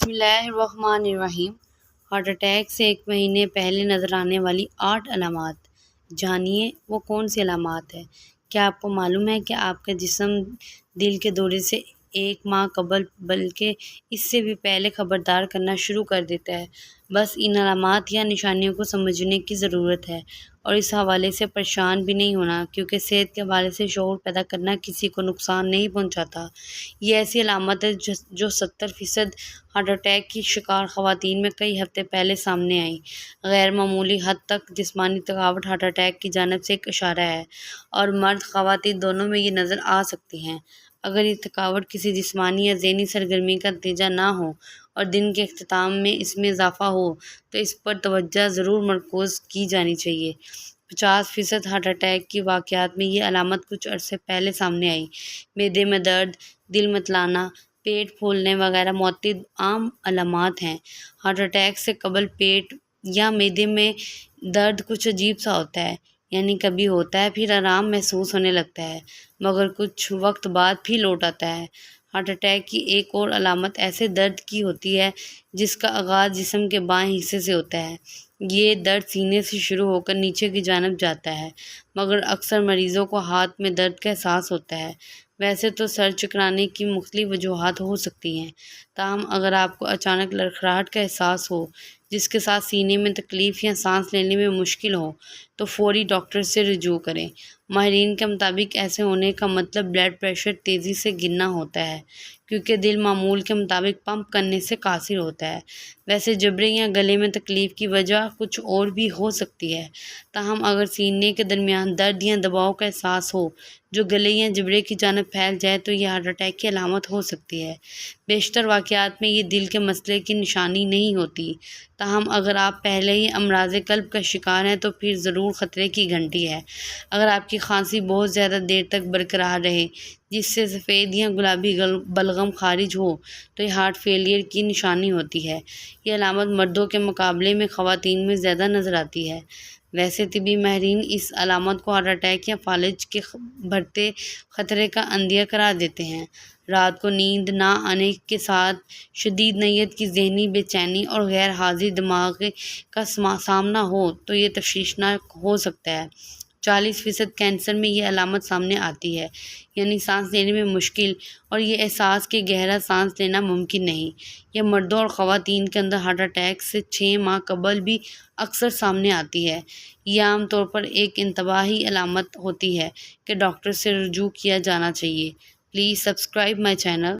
بسم اللہ الرحمن الرحیم۔ ہارٹ اٹیک سے 1 مہینے پہلے نظر آنے والی 8 علامات، جانیے وہ کون سی علامات ہیں۔ کیا آپ کو معلوم ہے کہ آپ کا جسم دل کے دورے سے 1 ماہ قبل بلکہ اس سے بھی پہلے خبردار کرنا شروع کر دیتا ہے؟ بس ان علامات یا نشانیوں کو سمجھنے کی ضرورت ہے اور اس حوالے سے پریشان بھی نہیں ہونا، کیونکہ صحت کے حوالے سے شعور پیدا کرنا کسی کو نقصان نہیں پہنچاتا۔ یہ ایسی علامت ہے جو 70% ہارٹ اٹیک کی شکار خواتین میں کئی ہفتے پہلے سامنے آئیں۔ غیر معمولی حد تک جسمانی تھکاوٹ ہارٹ اٹیک کی جانب سے ایک اشارہ ہے، اور مرد خواتین دونوں میں یہ نظر آ سکتی ہے۔ اگر یہ تھکاوٹ کسی جسمانی یا ذہنی سرگرمی کا نتیجہ نہ ہو اور دن کے اختتام میں اس میں اضافہ ہو تو اس پر توجہ ضرور مرکوز کی جانی چاہیے۔ 50% ہارٹ اٹیک کی واقعات میں یہ علامت کچھ عرصے پہلے سامنے آئی۔ معدے میں درد، دل متلانا، پیٹ پھولنے وغیرہ معتاد عام علامات ہیں۔ ہارٹ اٹیک سے قبل پیٹ یا معدے میں درد کچھ عجیب سا ہوتا ہے، یعنی کبھی ہوتا ہے پھر آرام محسوس ہونے لگتا ہے، مگر کچھ وقت بعد پھر لوٹ آتا ہے۔ ہارٹ اٹیک کی ایک اور علامت ایسے درد کی ہوتی ہے جس کا آغاز جسم کے بائیں حصے سے ہوتا ہے۔ یہ درد سینے سے شروع ہو کر نیچے کی جانب جاتا ہے، مگر اکثر مریضوں کو ہاتھ میں درد کا احساس ہوتا ہے۔ ویسے تو سر چکرانے کی مختلف وجوہات ہو سکتی ہیں، تاہم اگر آپ کو اچانک لڑکھڑاہٹ کا احساس ہو جس کے ساتھ سینے میں تکلیف یا سانس لینے میں مشکل ہو تو فوری ڈاکٹر سے رجوع کریں۔ ماہرین کے مطابق ایسے ہونے کا مطلب بلڈ پریشر تیزی سے گرنا ہوتا ہے، کیونکہ دل معمول کے مطابق پمپ کرنے سے قاصر ہوتا ہے۔ ویسے جبڑے یا گلے میں تکلیف کی وجہ کچھ اور بھی ہو سکتی ہے، تاہم اگر سینے کے درمیان درد یا دباؤ کا احساس ہو جو گلے یا جبڑے کی جانب پھیل جائے تو یہ ہارٹ اٹیک کی علامت ہو سکتی ہے۔ بیشتر واقعات میں یہ دل کے مسئلے کی نشانی نہیں ہوتی، تاہم اگر آپ پہلے ہی امراض قلب کا شکار ہیں تو پھر ضرور خطرے کی گھنٹی ہے۔ اگر آپ کی کھانسی بہت زیادہ دیر تک برقرار رہے جس سے سفید یا گلابی بلغم خارج ہو تو یہ ہارٹ فیلئر کی نشانی ہوتی ہے۔ یہ علامت مردوں کے مقابلے میں خواتین میں زیادہ نظر آتی ہے۔ ویسے طبی ماہرین اس علامت کو ہارٹ اٹیک یا فالج کے بڑھتے خطرے کا عندیہ قرار دیتے ہیں۔ رات کو نیند نہ آنے کے ساتھ شدید نیت کی ذہنی بے چینی اور غیر حاضر دماغ کا سامنا ہو تو یہ تشویشناک ہو سکتا ہے۔ 40% کینسر میں یہ علامت سامنے آتی ہے، یعنی سانس لینے میں مشکل اور یہ احساس کہ گہرا سانس لینا ممکن نہیں۔ یہ مردوں اور خواتین کے اندر ہارٹ اٹیک سے 6 ماہ قبل بھی اکثر سامنے آتی ہے۔ یہ عام طور پر ایک انتباہی علامت ہوتی ہے کہ ڈاکٹر سے رجوع کیا جانا چاہیے۔ Please subscribe my channel.